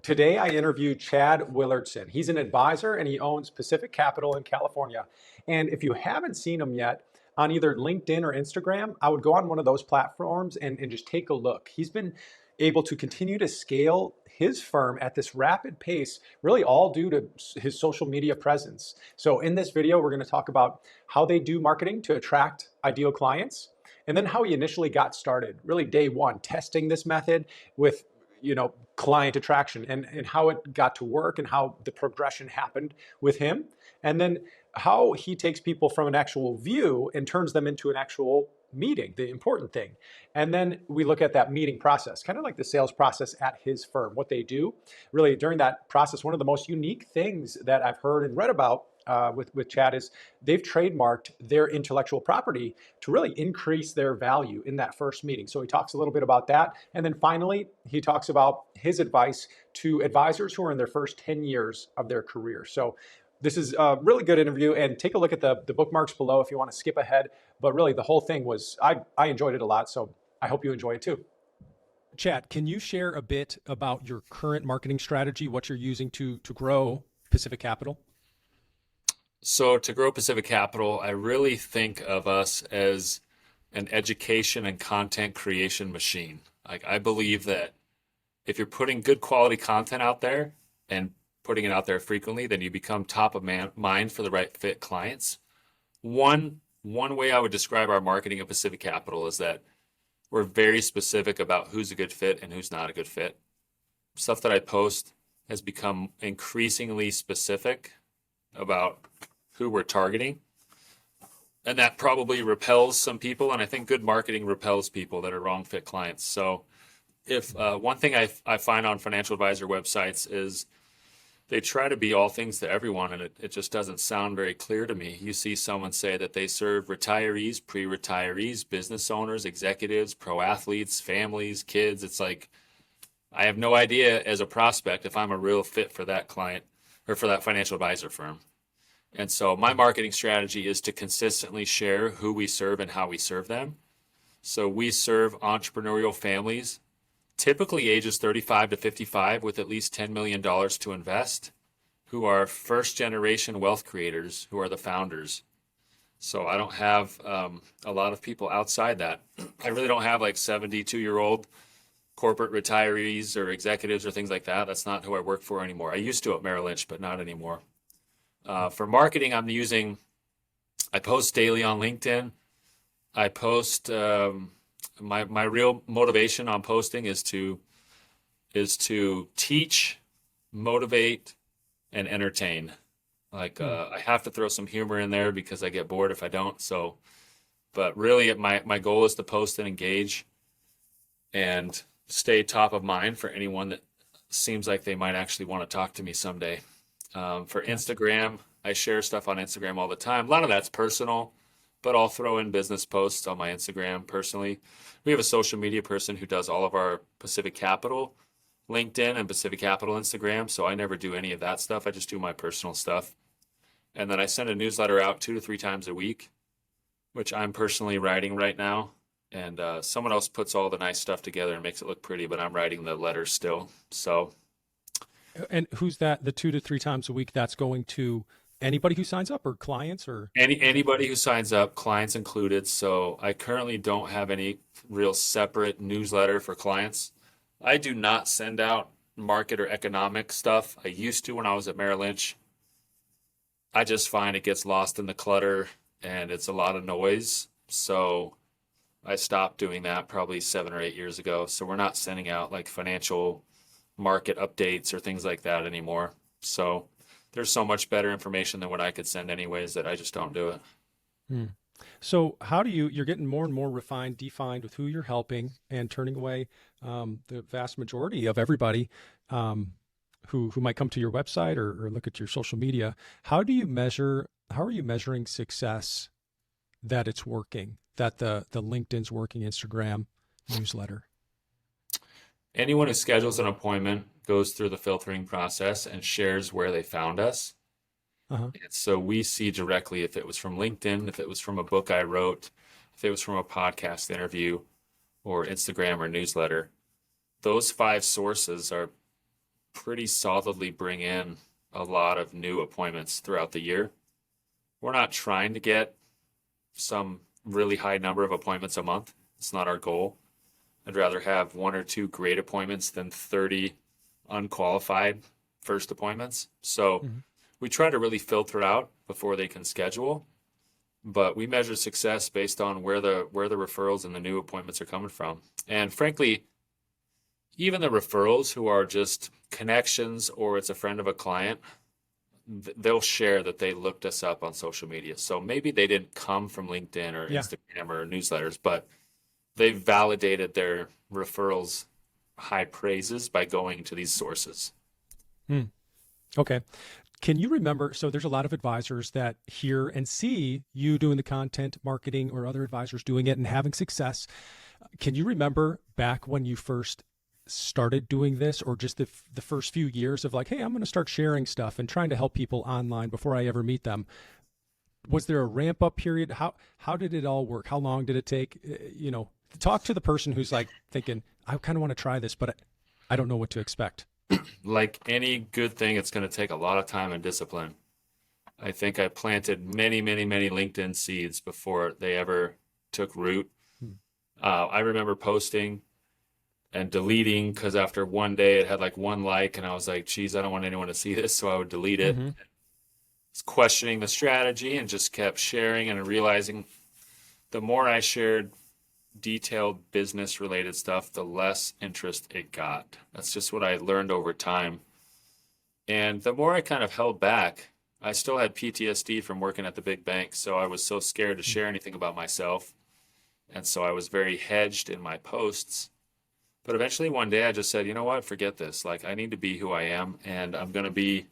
Today, I interviewed Chad Willardson. He's an advisor and he owns Pacific Capital in California. And if you haven't seen him yet on either LinkedIn or Instagram, I would go on one of those platforms and just take a look. He's been able to continue to scale his firm at this rapid pace, really all due to his social media presence. So, in this video, we're going to talk about how they do marketing to attract ideal clients, and then how he initially got started, really day one, testing this method with client attraction and how it got to work and how the progression happened with him, and then how he takes people from an actual view and turns them into an actual meeting, the important thing. And then we look at that meeting process, kind of like the sales process at his firm, what they do really during that process. One of the most unique things that I've heard and read about with Chad is they've trademarked their intellectual property to really increase their value in that first meeting. So he talks a little bit about that. And then finally, he talks about his advice to advisors who are in their first 10 years of their career. So this is a really good interview, and take a look at the bookmarks below if you want to skip ahead. But really, the whole thing was, I enjoyed it a lot. So I hope you enjoy it too. Chad, can you share a bit about your current marketing strategy, what you're using to grow Pacific Capital? So to grow Pacific Capital, I really think of us as an education and content creation machine. Like, I believe that if you're putting good quality content out there and putting it out there frequently, then you become top of mind for the right fit clients. One way I would describe our marketing at Pacific Capital is that we're very specific about who's a good fit and who's not a good fit. Stuff that I post has become increasingly specific about who we're targeting. And that probably repels some people. And I think good marketing repels people that are wrong fit clients. So if one thing I find on financial advisor websites is they try to be all things to everyone, and it just doesn't sound very clear to me. You see someone say that they serve retirees, pre-retirees, business owners, executives, pro athletes, families, kids. It's like, I have no idea as a prospect if I'm a real fit for that client or for that financial advisor firm. And so my marketing strategy is to consistently share who we serve and how we serve them. So we serve entrepreneurial families, typically ages 35 to 55 with at least $10 million to invest, who are first generation wealth creators, who are the founders. So I don't have a lot of people outside that. I really don't have like 72-year-old corporate retirees or executives or things like that. That's not who I work for anymore. I used to at Merrill Lynch, but not anymore. For marketing, I post daily on LinkedIn. I post, my real motivation on posting is to teach, motivate, and entertain. Like, I have to throw some humor in there because I get bored if I don't. So, but really my goal is to post and engage and stay top of mind for anyone that seems like they might actually want to talk to me someday. For Instagram, I share stuff on Instagram all the time. A lot of that's personal, but I'll throw in business posts on my Instagram personally. We have a social media person who does all of our Pacific Capital LinkedIn and Pacific Capital Instagram, so I never do any of that stuff. I just do my personal stuff. And then I send a newsletter out 2 to 3 times a week, which I'm personally writing right now. And someone else puts all the nice stuff together and makes it look pretty, but I'm writing the letters still. So. And who's that? The 2 to 3 times a week, that's going to anybody who signs up, or clients, or anybody who signs up, clients included. So I currently don't have any real separate newsletter for clients. I do not send out market or economic stuff. I used to when I was at Merrill Lynch. I just find it gets lost in the clutter and it's a lot of noise. So I stopped doing that probably 7 or 8 years ago. So we're not sending out like financial market updates or things like that anymore. So there's so much better information than what I could send anyways that I just don't do it. So how do you're getting more and more refined, defined with who you're helping, and turning away the vast majority of everybody who might come to your website or look at your social media. How are you measuring success that it's working, that the LinkedIn's working, Instagram, newsletter? Anyone who schedules an appointment goes through the filtering process and shares where they found us. And so we see directly if it was from LinkedIn, if it was from a book I wrote, if it was from a podcast interview or Instagram or newsletter. Those 5 sources are pretty solidly bring in a lot of new appointments throughout the year. We're not trying to get some really high number of appointments a month. It's not our goal. I'd rather have 1 or 2 great appointments than 30 unqualified first appointments. So we try to really filter out before they can schedule, but we measure success based on where the referrals and the new appointments are coming from. And frankly, even the referrals who are just connections or it's a friend of a client, they'll share that they looked us up on social media. So maybe they didn't come from LinkedIn or Instagram or newsletters, but they validated their referrals high praises by going to these sources. Okay. Can you remember, so there's a lot of advisors that hear and see you doing the content marketing or other advisors doing it and having success. Can you remember back when you first started doing this, or just the first few years of like, hey, I'm going to start sharing stuff and trying to help people online before I ever meet them? Was there a ramp up period? How did it all work? How long did it take? Talk to the person who's like thinking, I kind of want to try this, but I don't know what to expect. Like any good thing, it's going to take a lot of time and discipline. I think I planted many, many, many LinkedIn seeds before they ever took root. I remember posting and deleting because after one day it had like 1 like, and I was like, geez, I don't want anyone to see this, so I would delete it. I was questioning the strategy and just kept sharing and realizing the more I shared detailed business related stuff, the less interest it got. That's just what I learned over time. And the more I kind of held back, I still had PTSD from working at the big bank, so I was so scared to share anything about myself. And so I was very hedged in my posts. But eventually one day I just said, you know what, forget this. Like, I need to be who I am, and I'm going to be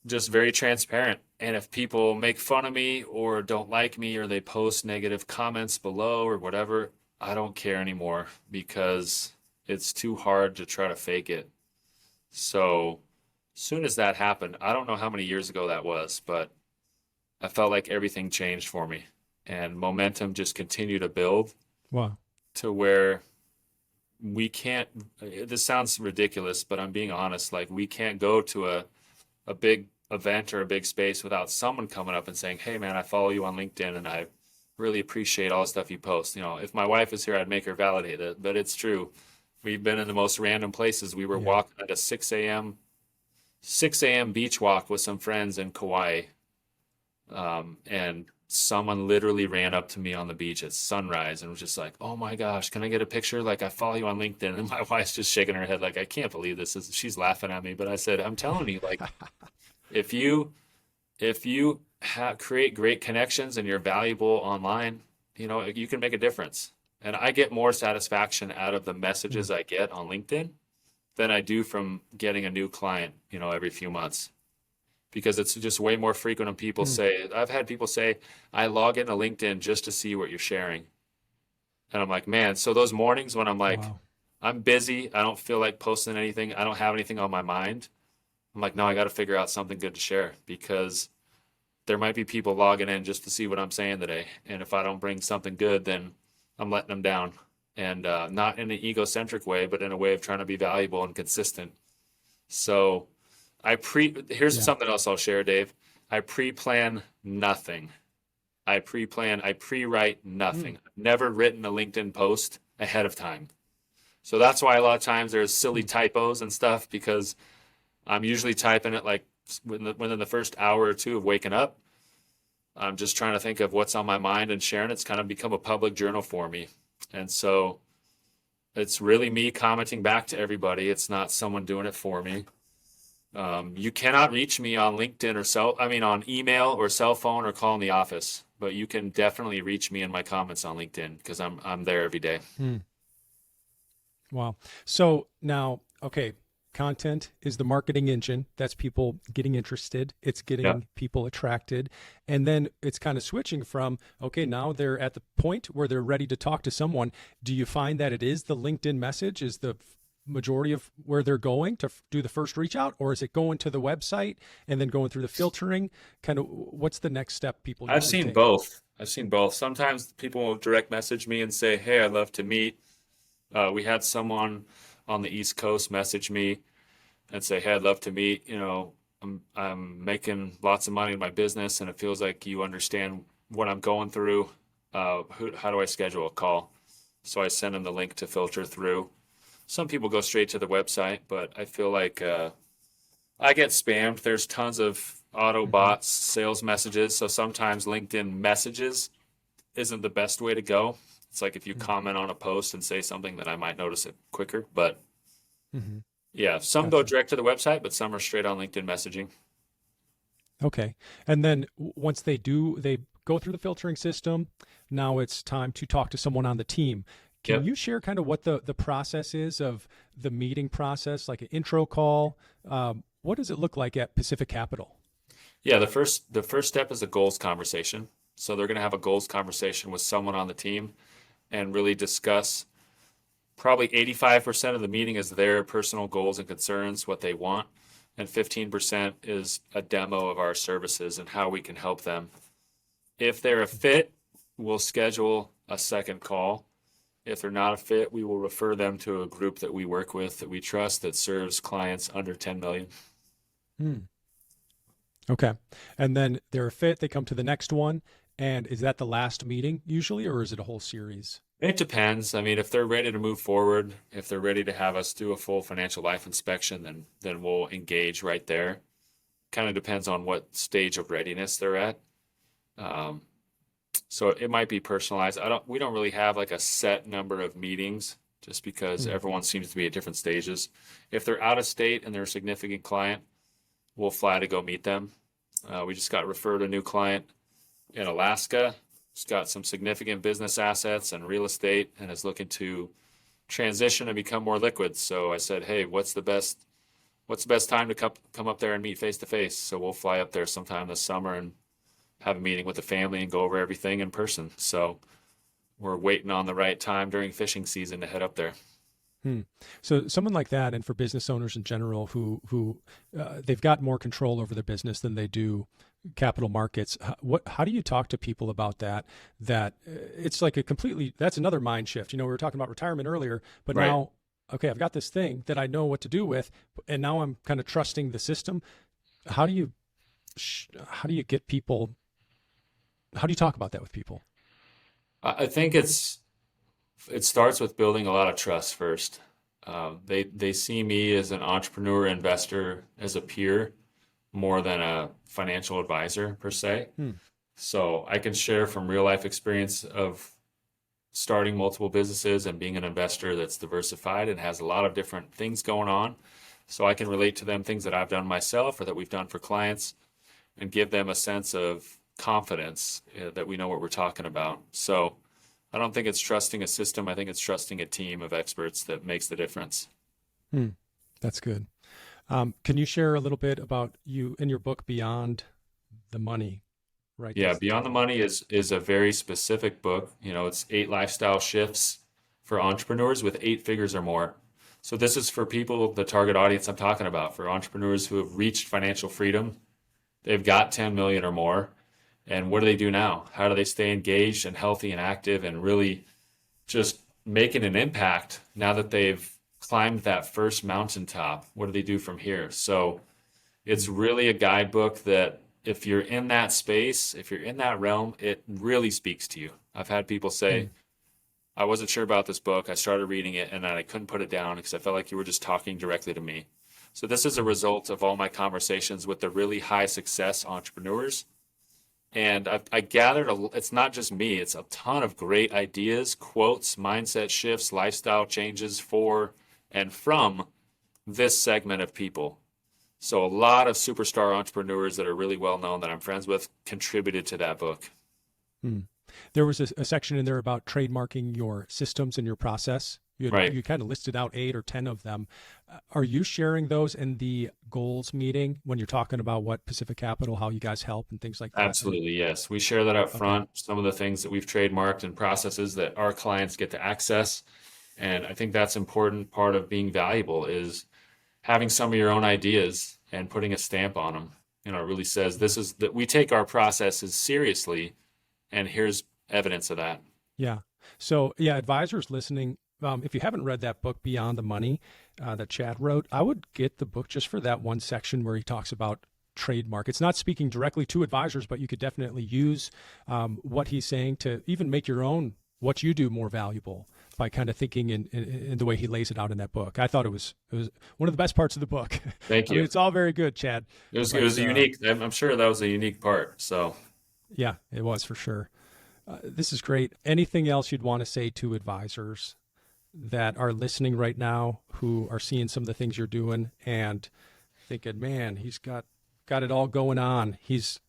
just very transparent. And if people make fun of me or don't like me or they post negative comments below or whatever, I don't care anymore because it's too hard to try to fake it. So as soon as that happened, I don't know how many years ago that was, but I felt like everything changed for me and momentum just continued to build. Wow. To where we can't, this sounds ridiculous, but I'm being honest, like we can't go to a big event or a big space without someone coming up and saying, hey man, I follow you on LinkedIn and I really appreciate all the stuff you post. You know, if my wife was here, I'd make her validate it, but it's true. We've been in the most random places. We were walking at a 6 a.m. beach walk with some friends in Kauai. And someone literally ran up to me on the beach at sunrise and was just like, oh my gosh, can I get a picture? Like, I follow you on LinkedIn. And my wife's just shaking her head like, I can't believe this. She's laughing at me. But I said, I'm telling you, like, if you create great connections and you're valuable online, you know, you can make a difference. And I get more satisfaction out of the messages I get on LinkedIn than I do from getting a new client, you know, every few months. Because it's just way more frequent when people say, I've had people say, I log into LinkedIn just to see what you're sharing. And I'm like, man, so those mornings when I'm like, I'm busy, I don't feel like posting anything, I don't have anything on my mind. I'm like, no, I got to figure out something good to share because there might be people logging in just to see what I'm saying today. And if I don't bring something good, then I'm letting them down. And not in an egocentric way, but in a way of trying to be valuable and consistent. So here's something else I'll share, Dave. I pre-plan nothing. I pre-write nothing. I've never written a LinkedIn post ahead of time. So that's why a lot of times there's silly typos and stuff because I'm usually typing it like within the first hour or two of waking up. I'm just trying to think of what's on my mind and sharing. It's kind of become a public journal for me. And so it's really me commenting back to everybody. It's not someone doing it for me. You cannot reach me on LinkedIn or on email or cell phone or call in the office, but you can definitely reach me in my comments on LinkedIn because I'm there every day. Wow. So now, okay, content is the marketing engine. That's people getting interested. It's getting people attracted. And then it's kind of switching from, okay, now they're at the point where they're ready to talk to someone. Do you find that it is the LinkedIn message is the majority of where they're going to do the first reach out, or is it going to the website and then going through the filtering? Kind of what's the next step people I've seen both. Sometimes people will direct message me and say, hey, I'd love to meet. We had someone on the East Coast message me and say, hey, I'd love to meet, I'm making lots of money in my business and it feels like you understand what I'm going through. How do I schedule a call? So I send them the link to filter through. Some people go straight to the website, but I feel like I get spammed. There's tons of auto bots, sales messages. So sometimes LinkedIn messages isn't the best way to go. It's like if you comment on a post and say something, then I might notice it quicker. But yeah, some go direct to the website, but some are straight on LinkedIn messaging. Okay. And then once they go through the filtering system. Now it's time to talk to someone on the team. Can you share kind of what the process is of the meeting process, like an intro call? What does it look like at Pacific Capital? Yeah, the first step is a goals conversation. So they're going to have a goals conversation with someone on the team and really discuss. Probably 85% of the meeting is their personal goals and concerns, what they want, and 15% is a demo of our services and how we can help them. If they're a fit, we'll schedule a second call. If they're not a fit, we will refer them to a group that we work with that we trust that serves clients under 10 million. Okay. And then they're a fit, they come to the next one. And is that the last meeting usually, or is it a whole series? It depends. I mean, if they're ready to move forward, if they're ready to have us do a full financial life inspection, then we'll engage right there. Kind of depends on what stage of readiness they're at. So it might be personalized. We don't really have like a set number of meetings just because everyone seems to be at different stages. If they're out of state and they're a significant client, we'll fly to go meet them. We just got referred a new client in Alaska. He's got some significant business assets and real estate and is looking to transition and become more liquid. So I said, hey, what's the best time to come up there and meet face to face? So we'll fly up there sometime this summer and have a meeting with the family and go over everything in person. So we're waiting on the right time during fishing season to head up there. So someone like that, and for business owners in general who they've got more control over their business than they do capital markets, how do you talk to people about that it's like that's another mind shift. We were talking about retirement earlier, but now, okay, I've got this thing that I know what to do with, and now I'm kind of trusting the system. How do you get people? How do you talk about that with people? I think it starts with building a lot of trust first. They see me as an entrepreneur, investor, as a peer, more than a financial advisor per se. So I can share from real life experience of starting multiple businesses and being an investor that's diversified and has a lot of different things going on. So I can relate to them things that I've done myself or that we've done for clients and give them a sense of confidence that we know what we're talking about. So I don't think it's trusting a system. I think it's trusting a team of experts that makes the difference. That's good. Can you share a little bit about you in your book, Beyond the Money? Right. Yeah, Beyond the Money is a very specific book. It's 8 lifestyle shifts for entrepreneurs with 8 figures or more. So this is for people, the target audience I'm talking about, for entrepreneurs who have reached financial freedom. They've got 10 million or more. And what do they do now? How do they stay engaged and healthy and active and really just making an impact now that they've climbed that first mountaintop? What do they do from here? So it's really a guidebook that if you're in that space, if you're in that realm, it really speaks to you. I've had people say, I wasn't sure about this book. I started reading it and I couldn't put it down because I felt like you were just talking directly to me. So this is a result of all my conversations with the really high success entrepreneurs. And I gathered, it's not just me, it's a ton of great ideas, quotes, mindset shifts, lifestyle changes for and from this segment of people. So a lot of superstar entrepreneurs that are really well known that I'm friends with contributed to that book. There was a section in there about trademarking your systems and your process. You kind of listed out 8 or 10 of them. Are you sharing those in the goals meeting when you're talking about what Pacific Capital, how you guys help and things like that? Absolutely, yes. We share that up front, some of the things that we've trademarked and processes that our clients get to access. And I think that's important part of being valuable is having some of your own ideas and putting a stamp on them. It really says that we take our processes seriously and here's evidence of that. Yeah. So advisors listening, if you haven't read that book, Beyond the Money, that Chad wrote, I would get the book just for that one section where he talks about trademark. It's not speaking directly to advisors, but you could definitely use what he's saying to even make your own, what you do, more valuable by kind of thinking in the way he lays it out in that book. I thought it was one of the best parts of the book. Thank I you. mean, it's all very good, Chad. It was a unique. I'm sure that was a unique part. So yeah, it was for sure. This is great. Anything else you'd want to say to advisors that are listening right now, who are seeing some of the things you're doing and thinking, man, he's got it all going on. He's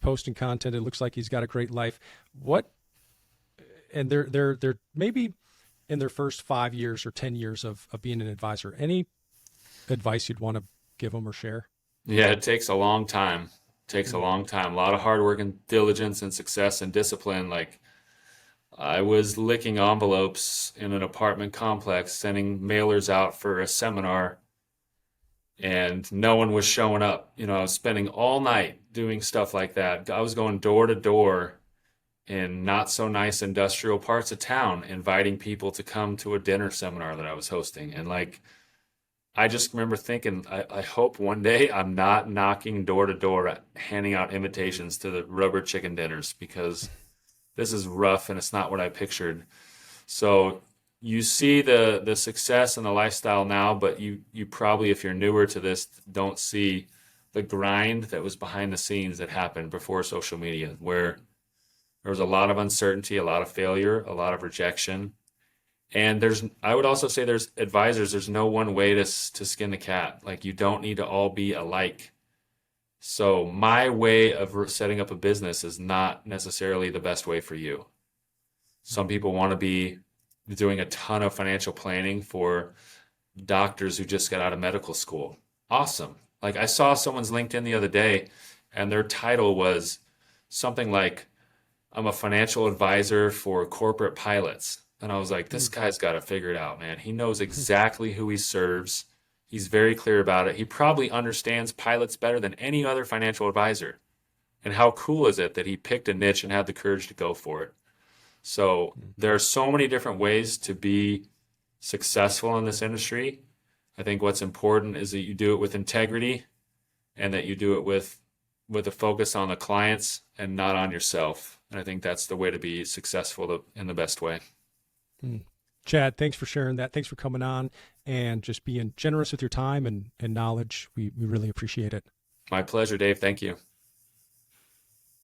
posting content. It looks like he's got a great life. And they're maybe in their first 5 years or 10 years of being an advisor. Any advice you'd want to give them or share? yeah, it takes a long time. Takes a long time. A lot of hard work and diligence and success and discipline. Like, I was licking envelopes in an apartment complex, sending mailers out for a seminar, and no one was showing up. I was spending all night doing stuff like that. I was going door to door in not so nice industrial parts of town, inviting people to come to a dinner seminar that I was hosting. And like, I just remember thinking, I hope one day I'm not knocking door to door, handing out invitations to the rubber chicken dinners, because this is rough and it's not what I pictured. So you see the success and the lifestyle now, but you probably, if you're newer to this, don't see the grind that was behind the scenes that happened before social media, where there was a lot of uncertainty, a lot of failure, a lot of rejection. And I would also say there's advisors, there's no one way to skin the cat. Like, you don't need to all be alike. So my way of setting up a business is not necessarily the best way for you. Some people want to be doing a ton of financial planning for doctors who just got out of medical school. Awesome. Like, I saw someone's LinkedIn the other day, and their title was something like, I'm a financial advisor for corporate pilots. And I was like, this guy's got to figure it out, man. He knows exactly who he serves. He's very clear about it. He probably understands pilots better than any other financial advisor. And how cool is it that he picked a niche and had the courage to go for it? So there are so many different ways to be successful in this industry. I think what's important is that you do it with integrity, and that you do it with a focus on the clients and not on yourself. And I think that's the way to be successful in the best way. Chad, thanks for sharing that. Thanks for coming on and just being generous with your time and knowledge. We really appreciate it. My pleasure, Dave. Thank you.